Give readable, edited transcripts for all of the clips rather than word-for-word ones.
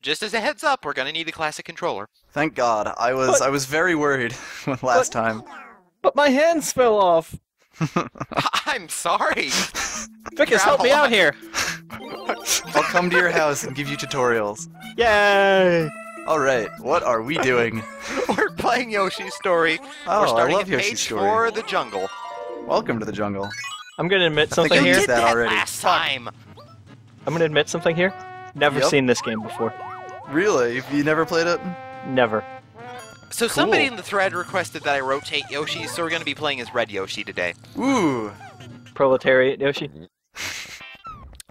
just as a heads up, we're gonna need a classic controller. Thank God. I was very worried last time. But my hands fell off. I'm sorry. Vicas, help me out here. I'll come to your house and give you tutorials. Yay! Alright, what are we doing? We're playing Yoshi's Story. Oh, We're starting I love at Yoshi's page Story. 4 of the jungle. Welcome to the jungle. I'm gonna admit I think something I here. used that already. Last time. I'm gonna admit something here. Never Yep. seen this game before. Really? You never played it? Never. So somebody in the thread requested that I rotate Yoshi, so we're gonna be playing as Red Yoshi today. Ooh, Proletariat Yoshi.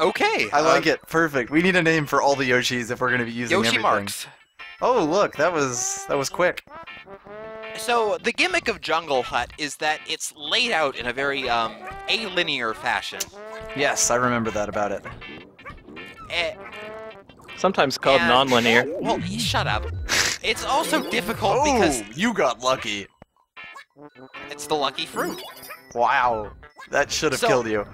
Okay. I like it. Perfect. We need a name for all the Yoshis if we're going to be using Yoshi everything. Marks. Oh, look, that was quick. So the gimmick of Jungle Hut is that it's laid out in a very alinear fashion. Yes, I remember that about it. Eh, Sometimes called and- non-linear. Well, shut up. It's also difficult Oh, because you got lucky. it's the lucky fruit. Wow, that should have So- killed you.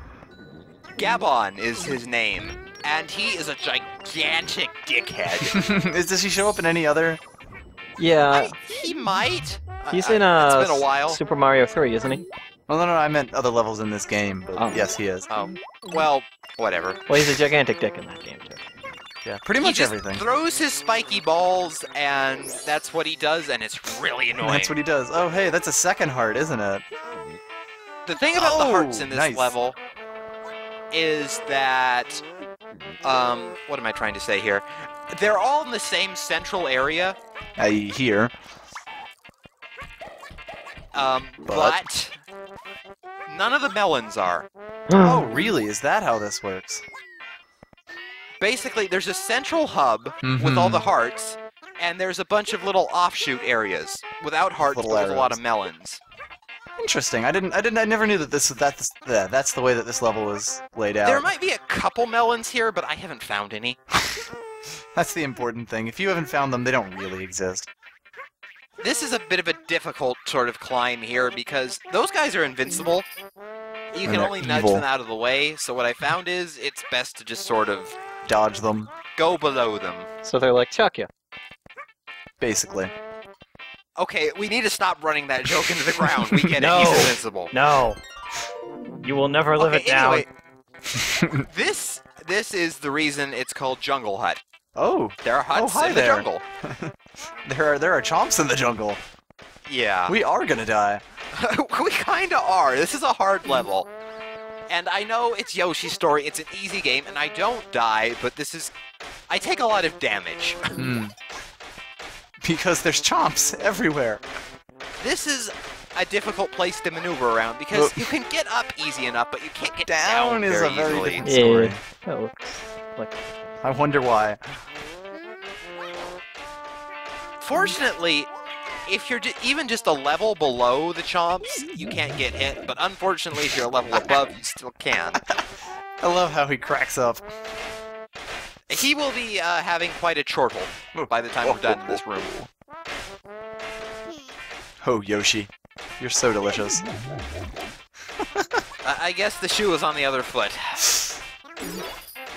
Gabon is his name, and he is a gigantic dickhead. Does he show up in any other? Yeah, He might. he's in It's been a while. Super Mario 3, isn't he? Well, no, I meant other levels in this game, but Oh. yes, he is. Oh, well, whatever. Well, he's a gigantic dick in that game too. Yeah, pretty He much just everything. throws his spiky balls, and that's what he does, and it's really annoying. That's what he does. Oh, hey, that's a second heart, isn't it? The thing about the hearts in this nice. level is that, what am I trying to say here? They're all in the same central area, I hear. but none of the melons are. Oh, really? Is that how this works? Basically, there's a central hub with all the hearts, and there's a bunch of little offshoot areas without hearts, Little but with a lot arrows. of melons. Interesting. I never knew that that's the way that this level was laid out. There might be a couple melons here, but I haven't found any. That's the important thing. If you haven't found them, they don't really exist. This is a bit of a difficult sort of climb here because those guys are invincible. You And can they're only nudge evil. them out of the way, so what I found is it's best to just sort of Dodge them, go below them. So they're like Chuck ya. basically. Okay, we need to stop running that joke into the ground. We get No. it, he's invincible. No. You will never live Okay, it down. anyway, this is the reason it's called Jungle Hut. Oh, There are huts hi in the there. jungle. there are chomps in the jungle. Yeah. We are gonna die. We kinda are. This is a hard level. And I know it's Yoshi's Story, it's an easy game, and I don't die, but I take a lot of damage. Because there's chomps everywhere. This is a difficult place to maneuver around, because you can get up easy enough, but you can't get down, Down is very a very easily. different story. Yeah, that looks like I wonder why. Fortunately, if you're even just a level below the chomps, you can't get hit, but unfortunately, if you're a level above, you still can. I love how he cracks up. He will be having quite a chortle by the time we're done in this room. Oh, Yoshi. You're so delicious. I guess the shoe is on the other foot.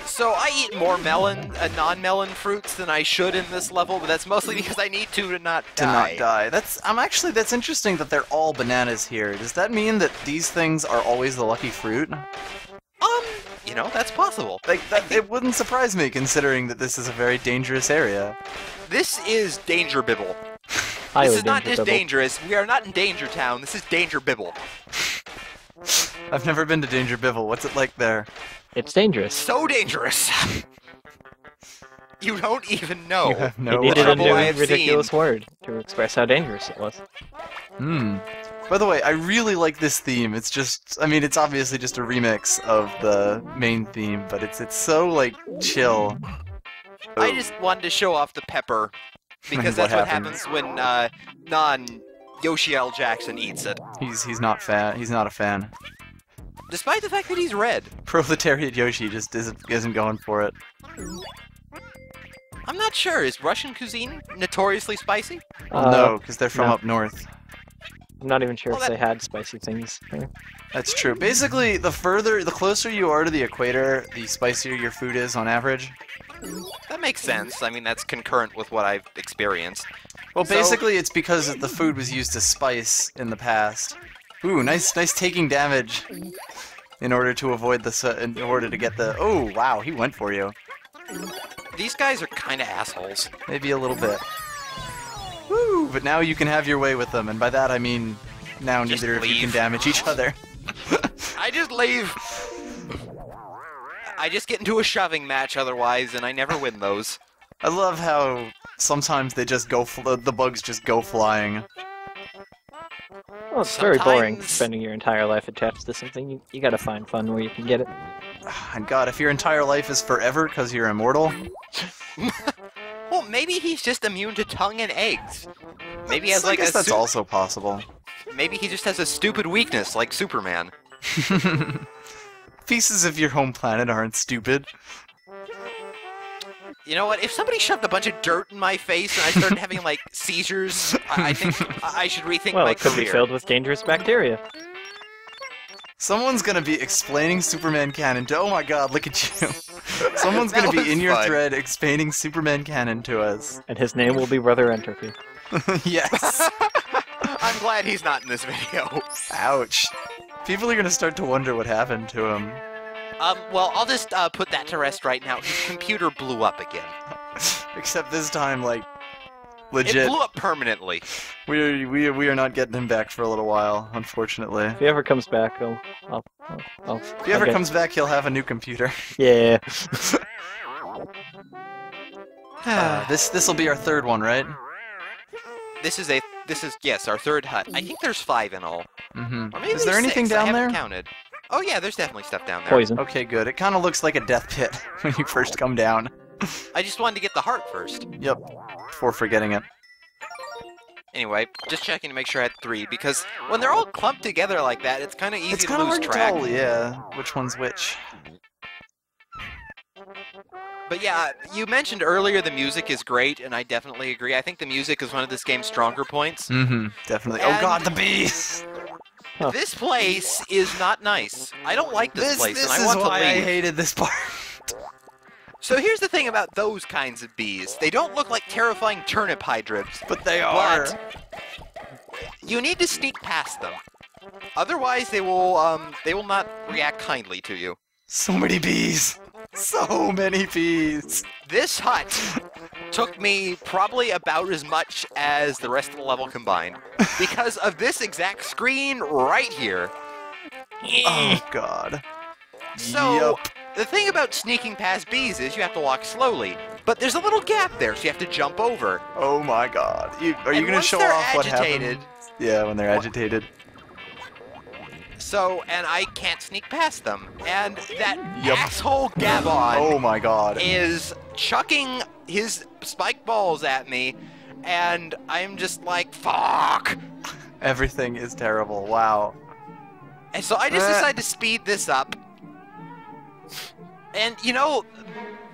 So I eat more non-melon fruits than I should in this level, but that's mostly because I need to not To not die. That's interesting that they're all bananas here. Does that mean that these things are always the lucky fruit? You know, that's possible. It wouldn't surprise me considering that this is a very dangerous area. This is dangerbibble. highly This is not just dangerous. dangerous. We are not in Danger Town. This is dangerbibble. I've never been to Danger Biville. What's it like there? It's dangerous. So dangerous. You don't even know. You have They no needed a trouble new I have ridiculous seen. word to express how dangerous it was. By the way, I really like this theme. It's just, I mean, it's obviously just a remix of the main theme, but it's so, like, chill. I just wanted to show off the pepper, because What that's what happens? happens when Yoshi L. Jackson eats it. He's not a fan. Despite the fact that he's red. Proletariat Yoshi just isn't going for it. I'm not sure. Is Russian cuisine notoriously spicy? No, because they're from no. up north. I'm not even sure Well, if that- they had spicy things there. That's true. Basically, the closer you are to the equator, the spicier your food is on average. That makes sense. I mean, that's concurrent with what I've experienced. Well, So- basically, it's because the food was used as spice in the past. Ooh, nice taking damage. In order to avoid the, in order to get the. Oh, wow, he went for you. These guys are kind of assholes. Maybe a little bit. Woo! But now you can have your way with them, and by that I mean now Just neither of you can leave. damage each other. I just leave. I just get into a shoving match otherwise, and I never win those. I love how sometimes they just go. The bugs just go flying. Well, it's very boring Sometimes- spending your entire life attached to something. You gotta find fun where you can get it. And God, if your entire life is forever because you're immortal, Well, maybe he's just immune to tongue and eggs. Maybe he has I like guess a that's also possible. maybe he just has a stupid weakness like Superman. Pieces of your home planet aren't stupid. You know what? If somebody shoved a bunch of dirt in my face and I started having like seizures, I think I should rethink Well, my it could career. be filled with dangerous bacteria. Someone's gonna be explaining Superman canon to. Oh my God, look at you! Someone's gonna That be was in your fun. thread explaining Superman canon to us. And his name will be Brother Entropy. Yes. I'm glad he's not in this video. Ouch. People are gonna start to wonder what happened to him. Well, I'll just put that to rest right now. His computer blew up again. Except this time, like, It legit. blew up permanently. We are not getting him back for a little while, unfortunately. If he ever comes back, I'll If he ever comes back, he'll have a new computer. Yeah. This will be our third one, right? This is yes, our third hut. I think there's 5 in all. Mm-hmm. Or maybe Is there there's anything 6. I down haven't there? counted. Oh yeah, there's definitely stuff down there. Poison. Okay, good. It kind of looks like a death pit when you first come down. I just wanted to get the heart first. Yep. Before forgetting it. Anyway, just checking to make sure I had 3, because when they're all clumped together like that, it's kind of easy It's to kind of lose hard to track. tell, yeah, which one's which. But yeah, you mentioned earlier the music is great, and I definitely agree. I think the music is one of this game's stronger points. Mm-hmm. Definitely. Oh And- God, the bees! Huh. This place is not nice. I don't like this place, This and I is want to why I leave. hated this part. So here's the thing about those kinds of bees. They don't look like terrifying turnip hydras, But they are. but you need to sneak past them. Otherwise, they will not react kindly to you. So many bees. So many bees. This hut took me probably about as much as the rest of the level combined because of this exact screen right here. Oh God. So, Yup. the thing about sneaking past bees is you have to walk slowly, but there's a little gap there, so you have to jump over. Oh my God. Are you And gonna once show they're off what agitated, happened? Yeah, when they're agitated. So, and I can't sneak past them. And that Yup. asshole Gabon Oh my God. is chucking his spike balls at me, and I'm just like, fuck! Everything is terrible. Wow. And so I just decided to speed this up. And, you know,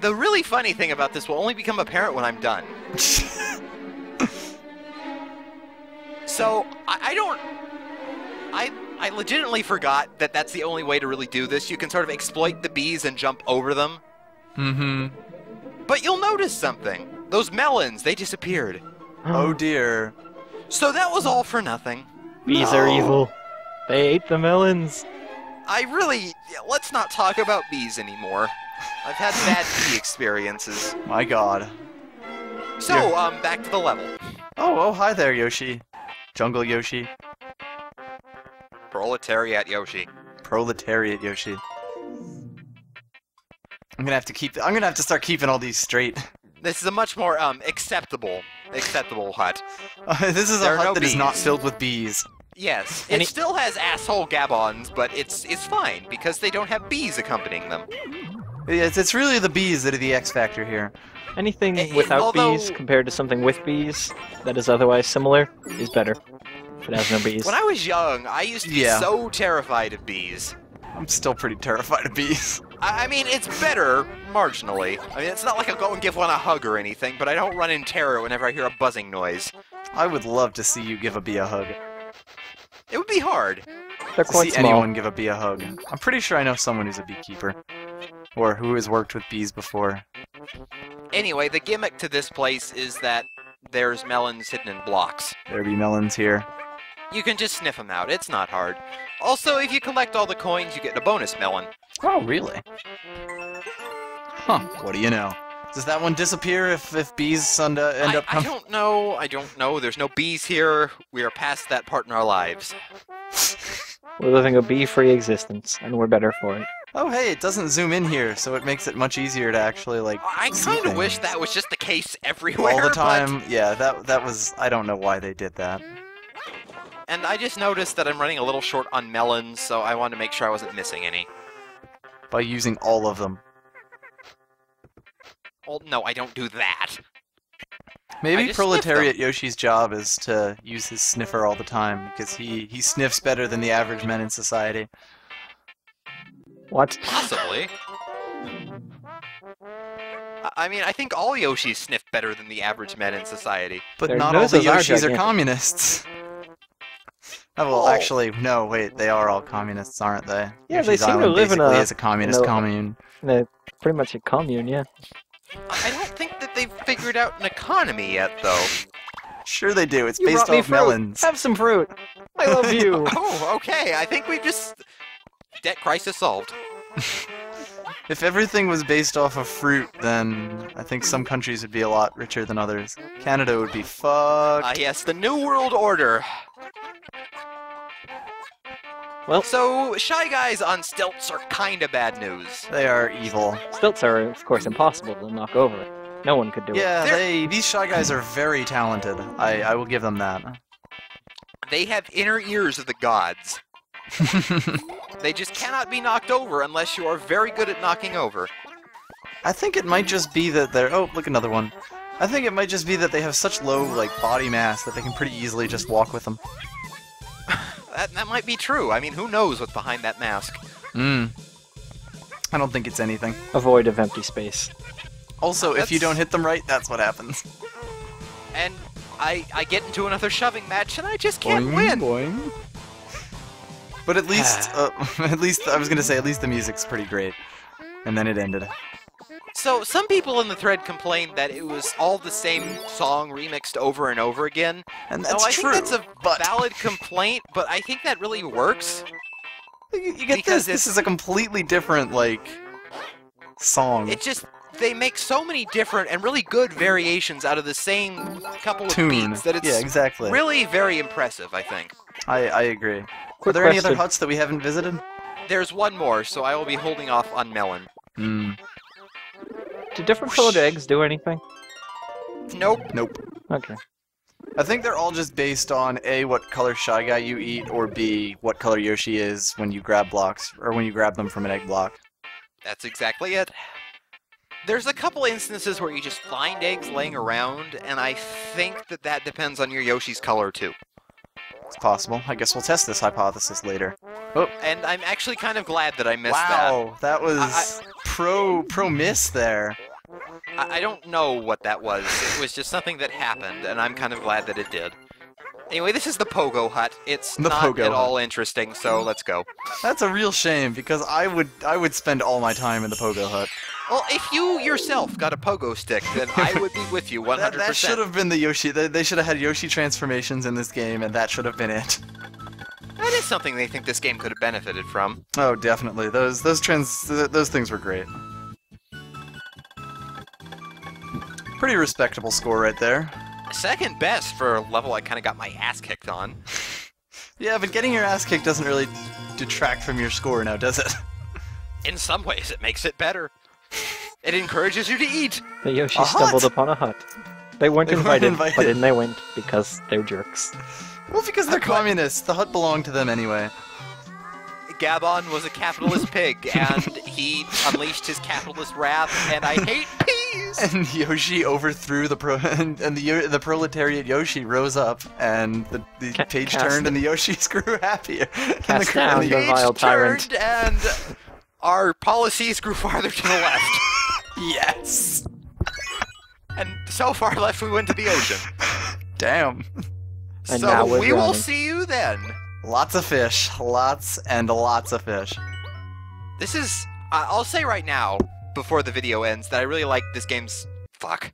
the really funny thing about this will only become apparent when I'm done. So, I legitimately forgot that that's the only way to really do this. You can sort of exploit the bees and jump over them. Mm-hmm. But you'll notice something. Those melons, they disappeared. Oh dear. So that was all for nothing. Bees are No. evil. They ate the melons. Let's not talk about bees anymore. I've had bad bee experiences. My God. So, back to the level. Oh, hi there, Yoshi. Jungle Yoshi. Proletariat Yoshi. Proletariat Yoshi. I'm gonna have to start keeping all these straight. This is a much more, acceptable hut. This is There a are hut no that is not bees. filled with bees. Yes, Any- it still has asshole Gabons, but it's fine, because they don't have bees accompanying them. It's really the bees that are the X factor here. Anything Eh, without although- bees compared to something with bees that is otherwise similar is better. If it has no bees. When I was young, I used to be Yeah. so terrified of bees. I'm still pretty terrified of bees. I mean, it's better, marginally. I mean, it's not like I'll go and give one a hug or anything, but I don't run in terror whenever I hear a buzzing noise. I would love to see you give a bee a hug. It would be hard. They're To quite see small. anyone give a bee a hug. I'm pretty sure I know someone who's a beekeeper. Or who has worked with bees before. Anyway, the gimmick to this place is that there's melons hidden in blocks. There be melons here. You can just sniff them out, it's not hard. Also, if you collect all the coins, you get a bonus melon. Oh, really? Huh, what do you know? Does that one disappear if bees end up I coming? I don't know. There's no bees here. We are past that part in our lives. We're living a bee-free existence, and we're better for it. Oh, hey, it doesn't zoom in here, so it makes it much easier to actually, like, I see kind of wish things. that was just the case everywhere. All the but- time. Yeah, that was... I don't know why they did that. And I just noticed that I'm running a little short on melons, so I wanted to make sure I wasn't missing any. By using all of them. Well, no, I don't do that. I Maybe just Proletariat Yoshi's job is to use his sniffer all the time, because he sniffs better than the average men in society. What? Possibly. I mean, I think all Yoshis sniff better than the average men in society. But Their not all the noses are Yoshis are gigantic. communists. Oh, well, Oh. actually, no, wait, they are all communists, aren't they? Yeah, they Yoshi's seem to Island live in basically a- is a communist in a- commune. Pretty much a commune, yeah. I don't think that they've figured out an economy yet, though. Sure they do, it's You based brought me off fruit. melons. Have some fruit. I love you. Oh, okay. I think we've just... Debt crisis solved. If everything was based off of fruit, then I think some countries would be a lot richer than others. Canada would be fucked. Yes, the New World Order. Well- So, Shy Guys on stilts are kinda bad news. They are evil. Stilts are, of course, impossible to knock over. No one could do Yeah, They're- these Shy Guys are very talented. I will give them that. They have inner ears of the gods. They just cannot be knocked over unless you are very good at knocking over. I think it might just be that they're... Oh, look, another one. I think it might just be that they have such low, like, body mass that they can pretty easily just walk with them. That might be true. I mean, who knows what's behind that mask? I don't think it's anything. it. Avoid of empty space. Also, if you That's- don't hit them right, that's what happens. And I get into another shoving match and I just can't Boing, win. boing. But at least, at least, I was gonna say, at least the music's pretty great. And then it ended. So, some people in the thread complained that it was all the same song remixed over and over again. And No, that's I true, think that's a but... valid complaint, but I think that really works. You get because this is a completely different, like, song. It just, they make so many different and really good variations out of the same couple of Tune. beats that it's Yeah, exactly. really very impressive, I think. I agree. Are Quick there any other question. huts that we haven't visited? There's one more, so I will be holding off on Melon. Hmm. Do different colored eggs do anything? Nope. Nope. Okay. I think they're all just based on A, what color Shy Guy you eat, or B, what color Yoshi is when you grab blocks, or when you grab them from an egg block. That's exactly it. There's a couple instances where you just find eggs laying around, and I think that that depends on your Yoshi's color, too. It's possible. I guess we'll test this hypothesis later. And I'm actually kind of glad that I missed that. Wow, that was pro miss there. I don't know what that was. It was just something that happened, and I'm kind of glad that it did. Anyway, this is the Pogo Hut. It's The not Pogo at Hut. all interesting, so let's go. That's a real shame because I would spend all my time in the Pogo Hut. Well, if you yourself got a Pogo Stick, then I would be with you 100%. That should have been the Yoshi. They should have had Yoshi transformations in this game, and that should have been it. That is something they think this game could have benefited from. Oh, definitely. Those things were great. Pretty respectable score right there. Second best for a level I kind of got my ass kicked on. Yeah, but getting your ass kicked doesn't really detract from your score now, does it? In some ways, it makes it better. It encourages you to eat. The Yoshi A stumbled hut? upon a hut. They weren't They weren't invited, invited. but in they went because they're jerks. Well, because they're communists. The hut belonged to them anyway. Gabon was a capitalist pig, and he unleashed his capitalist wrath, and I hate peas! And Yoshi overthrew and the proletariat Yoshi rose up, and the page cast turned, and the Yoshis grew happier. Cast down the vile Page tyrant. turned, and our policies grew farther to the left. Yes. And so far left we went to the ocean. Damn. And so now we're we will drowning. see you then. Lots of fish. Lots and lots of fish. This is... I'll say right now, before the video ends, that I really like this game's Fuck.